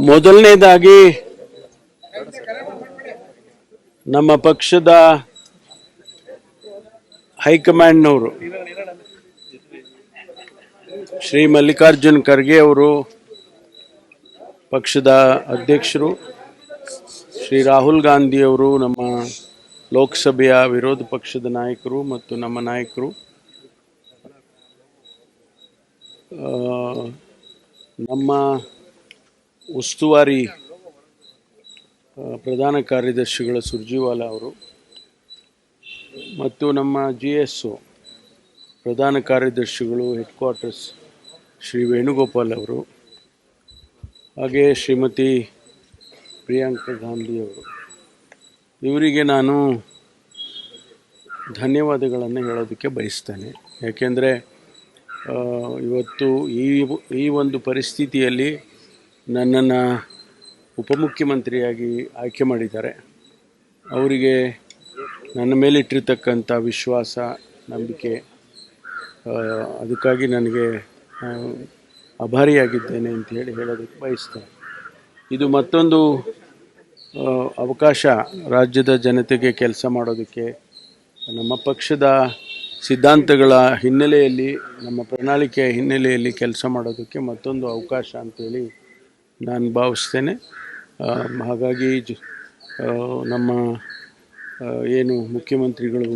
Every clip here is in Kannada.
ಮೊದಲನೇದಾಗಿ ನಮ್ಮ ಪಕ್ಷದ ಹೈಕಮಾಂಡ್ನವರು ಶ್ರೀ ಮಲ್ಲಿಕಾರ್ಜುನ್ ಖರ್ಗೆ ಅವರು, ಪಕ್ಷದ ಅಧ್ಯಕ್ಷರು ಶ್ರೀ ರಾಹುಲ್ ಗಾಂಧಿ ಅವರು, ನಮ್ಮ ಲೋಕಸಭೆಯ ವಿರೋಧ ಪಕ್ಷದ ನಾಯಕರು ಮತ್ತು ನಮ್ಮ ನಾಯಕರು, ನಮ್ಮ ಉಸ್ತುವಾರಿ ಪ್ರಧಾನ ಕಾರ್ಯದರ್ಶಿಗಳ ಸುರ್ಜಿವಾಲಾ ಅವರು ಮತ್ತು ನಮ್ಮ GSO ಪ್ರಧಾನ ಕಾರ್ಯದರ್ಶಿಗಳು ಹೆಡ್ ಕ್ವಾರ್ಟರ್ಸ್ ಶ್ರೀ ವೇಣುಗೋಪಾಲ್ ಅವರು, ಹಾಗೆ ಶ್ರೀಮತಿ ಪ್ರಿಯಾಂಕಾ ಗಾಂಧಿ ಅವರು, ಇವರಿಗೆ ನಾನು ಧನ್ಯವಾದಗಳನ್ನು ಹೇಳೋದಕ್ಕೆ ಬಯಸ್ತೇನೆ. ಯಾಕೆಂದರೆ ಇವತ್ತು ಈ ಒಂದು ಪರಿಸ್ಥಿತಿಯಲ್ಲಿ ನನ್ನನ್ನು ಉಪಮುಖ್ಯಮಂತ್ರಿಯಾಗಿ ಆಯ್ಕೆ ಮಾಡಿದ್ದಾರೆ. ಅವರಿಗೆ ನನ್ನ ಮೇಲಿಟ್ಟಿರ್ತಕ್ಕಂಥ ವಿಶ್ವಾಸ, ನಂಬಿಕೆ, ಅದಕ್ಕಾಗಿ ನನಗೆ ಆಭಾರಿಯಾಗಿದ್ದೇನೆ ಅಂತ ಹೇಳೋದಕ್ಕೆ ಬಯಸ್ತೇನೆ. ಇದು ಮತ್ತೊಂದು ಅವಕಾಶ ರಾಜ್ಯದ ಜನತೆಗೆ ಕೆಲಸ ಮಾಡೋದಕ್ಕೆ, ನಮ್ಮ ಪಕ್ಷದ ಸಿದ್ಧಾಂತಗಳ ಹಿನ್ನೆಲೆಯಲ್ಲಿ, ನಮ್ಮ ಪ್ರಣಾಳಿಕೆಯ ಹಿನ್ನೆಲೆಯಲ್ಲಿ ಕೆಲಸ ಮಾಡೋದಕ್ಕೆ ಮತ್ತೊಂದು ಅವಕಾಶ ಅಂತೇಳಿ ನಾನು ಭಾವಿಸ್ತೇನೆ. ಹಾಗಾಗಿ ನಮ್ಮ ಏನು ಮುಖ್ಯಮಂತ್ರಿಗಳು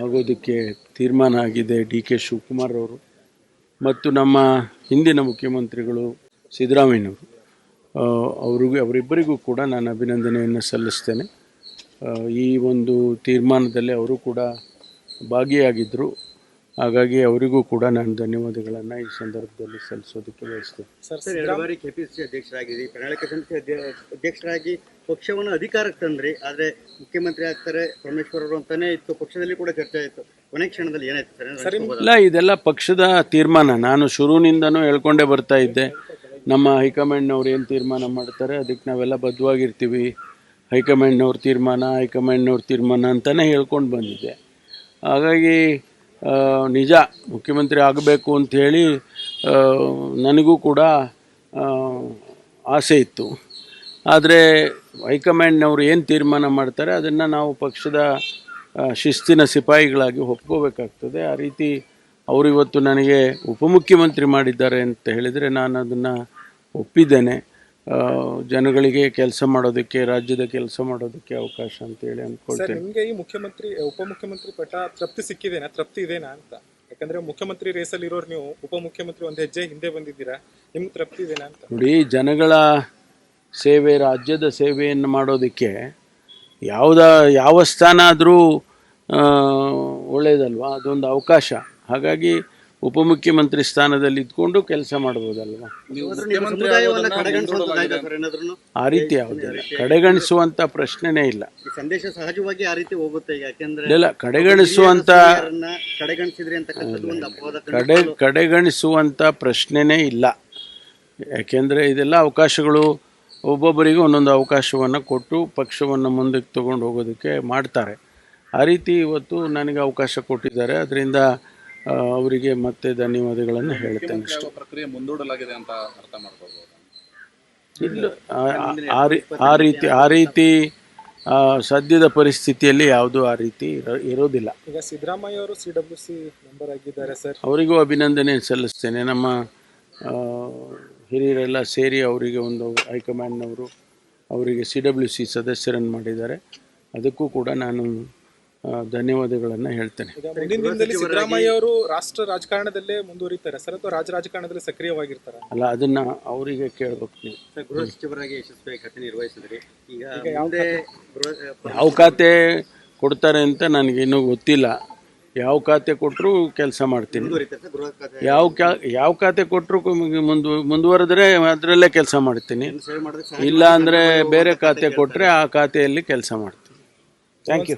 ಆಗೋದಕ್ಕೆ ತೀರ್ಮಾನ ಆಗಿದೆ DK ಶಿವಕುಮಾರ್ ಅವರು ಮತ್ತು ನಮ್ಮ ಹಿಂದಿನ ಮುಖ್ಯಮಂತ್ರಿಗಳು ಸಿದ್ದರಾಮಯ್ಯನವರು, ಅವರಿಬ್ಬರಿಗೂ ಕೂಡ ನಾನು ಅಭಿನಂದನೆಯನ್ನು ಸಲ್ಲಿಸ್ತೇನೆ. ಈ ಒಂದು ತೀರ್ಮಾನದಲ್ಲಿ ಅವರು ಕೂಡ ಭಾಗಿಯಾಗಿದ್ದರು. ಹಾಗಾಗಿ ಅವರಿಗೂ ಕೂಡ ನಾನು ಧನ್ಯವಾದಗಳನ್ನು ಈ ಸಂದರ್ಭದಲ್ಲಿ ಸಲ್ಲಿಸೋದಕ್ಕೆ ಬಯಸ್ತೇನೆ. ಸರ್, 2 ಬಾರಿ KPCC ಅಧ್ಯಕ್ಷರಾಗಿದ್ರಿ, ಪ್ರಣಾಳಿಕೆ ಸಮಿತಿ ಅಧ್ಯಕ್ಷರಾಗಿ ಪಕ್ಷವನ್ನು ಅಧಿಕಾರಕ್ಕೆ ತಂದ್ರಿ. ಆದರೆ ಮುಖ್ಯಮಂತ್ರಿ ಆಗ್ತಾರೆ ಪರಮೇಶ್ವರ್ ಅವರು ಅಂತಾನೆ ಇತ್ತು, ಪಕ್ಷದಲ್ಲಿ ಕೂಡ ಚರ್ಚೆ ಆಯಿತು. ಕೊನೆ ಕ್ಷಣದಲ್ಲಿ ಏನಾಯ್ತು ಸರ್? ಇಲ್ಲ, ಇದೆಲ್ಲ ಪಕ್ಷದ ತೀರ್ಮಾನ. ನಾನು ಶುರುವಿನಿಂದನೂ ಹೇಳ್ಕೊಂಡೇ ಬರ್ತಾ ಇದ್ದೆ, ನಮ್ಮ ಹೈಕಮಾಂಡ್ನವ್ರು ಏನು ತೀರ್ಮಾನ ಮಾಡ್ತಾರೆ ಅದಕ್ಕೆ ನಾವೆಲ್ಲ ಬದ್ಧವಾಗಿರ್ತೀವಿ. ಹೈಕಮಾಂಡ್ನವ್ರ ತೀರ್ಮಾನ ಅಂತಲೇ ಹೇಳ್ಕೊಂಡು ಬಂದಿದ್ದೆ. ಹಾಗಾಗಿ ನಿಜ ಮುಖ್ಯಮಂತ್ರಿ ಆಗಬೇಕು ಅಂಥೇಳಿ ನನಗೂ ಕೂಡ ಆಸೆ ಇತ್ತು. ಆದರೆ ಹೈಕಮಾಂಡ್ನವರು ಏನು ತೀರ್ಮಾನ ಮಾಡ್ತಾರೆ ಅದನ್ನು ನಾವು ಪಕ್ಷದ ಶಿಸ್ತಿನ ಸಿಪಾಯಿಗಳಾಗಿ ಒಪ್ಕೋಬೇಕಾಗ್ತದೆ. ಆ ರೀತಿ ಅವರು ಇವತ್ತು ನನಗೆ ಉಪಮುಖ್ಯಮಂತ್ರಿ ಮಾಡಿದ್ದಾರೆ ಅಂತ ಹೇಳಿದರೆ ನಾನು ಅದನ್ನು ಒಪ್ಪಿದ್ದೇನೆ. ಜನಗಳಿಗೆ ಕೆಲಸ ಮಾಡೋದಕ್ಕೆ, ರಾಜ್ಯದ ಕೆಲಸ ಮಾಡೋದಕ್ಕೆ ಅವಕಾಶ ಅಂತೇಳಿ ಅಂದ್ಕೊಳ್ತೇನೆ. ನಿಮಗೆ ಈ ಉಪಮುಖ್ಯಮಂತ್ರಿ ಪಟ್ಟ ತೃಪ್ತಿ ಇದೆನಾ ಅಂತ? ಯಾಕಂದ್ರೆ ಮುಖ್ಯಮಂತ್ರಿ ರೇಸಲ್ಲಿ ಇರೋರು ನೀವು, ಉಪಮುಖ್ಯಮಂತ್ರಿ ಒಂದು ಹೆಜ್ಜೆ ಹಿಂದೆ ಬಂದಿದ್ದೀರಾ, ನಿಮ್ಗೆ ತೃಪ್ತಿ ಇದೆನಾ ಅಂತ? ನೋಡಿ, ಜನಗಳ ಸೇವೆ, ರಾಜ್ಯದ ಸೇವೆಯನ್ನು ಮಾಡೋದಕ್ಕೆ ಯಾವ ಸ್ಥಾನ ಆದರೂ ಒಳ್ಳೆಯದಲ್ವ, ಅದೊಂದು ಅವಕಾಶ. ಹಾಗಾಗಿ ಉಪಮುಖ್ಯಮಂತ್ರಿ ಸ್ಥಾನದಲ್ಲಿ ಇದ್ಕೊಂಡು ಕೆಲಸ ಮಾಡ್ಬೋದಲ್ವ. ಆ ರೀತಿ ಯಾವುದಿಲ್ಲ, ಕಡೆಗಣಿಸುವಂಥ ಪ್ರಶ್ನೆನೇ ಇಲ್ಲ. ಸಂದೇಶ ಸಹಜವಾಗಿ ಆ ರೀತಿ ಹೋಗುತ್ತೆ. ಇಲ್ಲ, ಕಡೆಗಣಿಸುವಂಥ ಪ್ರಶ್ನೆನೇ ಇಲ್ಲ. ಯಾಕೆಂದರೆ ಇದೆಲ್ಲ ಅವಕಾಶಗಳು, ಒಬ್ಬೊಬ್ಬರಿಗೂ ಒಂದೊಂದು ಅವಕಾಶವನ್ನು ಕೊಟ್ಟು ಪಕ್ಷವನ್ನು ಮುಂದಕ್ಕೆ ತಗೊಂಡು ಹೋಗೋದಕ್ಕೆ ಮಾಡ್ತಾರೆ. ಆ ರೀತಿ ಇವತ್ತು ನನಗೆ ಅವಕಾಶ ಕೊಟ್ಟಿದ್ದಾರೆ. ಅದರಿಂದ ಅವರಿಗೆ ಮತ್ತೆ ಧನ್ಯವಾದಗಳನ್ನು ಹೇಳ್ತೇನೆ. ಪ್ರಕ್ರಿಯೆ ಮುಂದೂಡಲಾಗಿದೆ ಅಂತ ಅರ್ಥ ಮಾಡ್ಕೊಳ್ಬೋದು. ಇಲ್ಲ, ಆ ರೀತಿ ಸದ್ಯದ ಪರಿಸ್ಥಿತಿಯಲ್ಲಿ ಯಾವುದೂ ಆ ರೀತಿ ಇರೋದಿಲ್ಲ. ಈಗ ಸಿದ್ದರಾಮಯ್ಯ ಅವರು CWC ಮೆಂಬರ್ ಆಗಿದ್ದಾರೆ ಸರ್, ಅವರಿಗೂ ಅಭಿನಂದನೆ ಸಲ್ಲಿಸ್ತೇನೆ. ನಮ್ಮ ಹಿರಿಯರೆಲ್ಲ ಸೇರಿ ಅವರಿಗೆ ಒಂದು ಹೈಕಮಾಂಡ್ನವರು ಅವರಿಗೆ CWC ಸದಸ್ಯರನ್ನು ಮಾಡಿದ್ದಾರೆ. ಅದಕ್ಕೂ ಕೂಡ ನಾನು ಧನ್ಯವಾದಗಳನ್ನು ಹೇಳ್ತೇನೆ. ಮುಂದಿನ ದಿನದಲ್ಲಿ ಸಿದ್ದರಾಮಯ್ಯ ಅವರು ರಾಷ್ಟ್ರ ರಾಜಕಾರಣದಲ್ಲೇ ಮುಂದುವರಿತಾರೆ ಸರ್, ಅಥವಾ ರಾಜಕಾರಣದಲ್ಲಿ ಸಕ್ರಿಯವಾಗಿರ್ತಾರೆ? ಅಲ್ಲ, ಅದನ್ನ ಅವರಿಗೆ ಕೇಳಬೇಕು ನೀವು. ಗೃಹ ಸಚಿವರಾಗಿ ಯಶಸ್ವಿಯಾಗಿ ಖಾತೆ ನಿರ್ವಹಿಸಿದ್ರಿ. ಈಗ ಯಾವ ಖಾತೆ ಕೊಡ್ತಾರೆ ಅಂತ ನನಗಿನ್ನೂ ಗೊತ್ತಿಲ್ಲ. ಯಾವ ಖಾತೆ ಕೊಟ್ಟರು ಕೆಲಸ ಮಾಡ್ತೀನಿ. ಯಾವ ಖಾತೆ ಕೊಟ್ಟರು ಮುಂದುವರೆದ್ರೆ ಅದರಲ್ಲೇ ಕೆಲಸ ಮಾಡ್ತೀನಿ. ಇಲ್ಲ ಅಂದರೆ ಬೇರೆ ಖಾತೆ ಕೊಟ್ಟರೆ ಆ ಖಾತೆಯಲ್ಲಿ ಕೆಲಸ ಮಾಡ್ತೀನಿ. Thank you.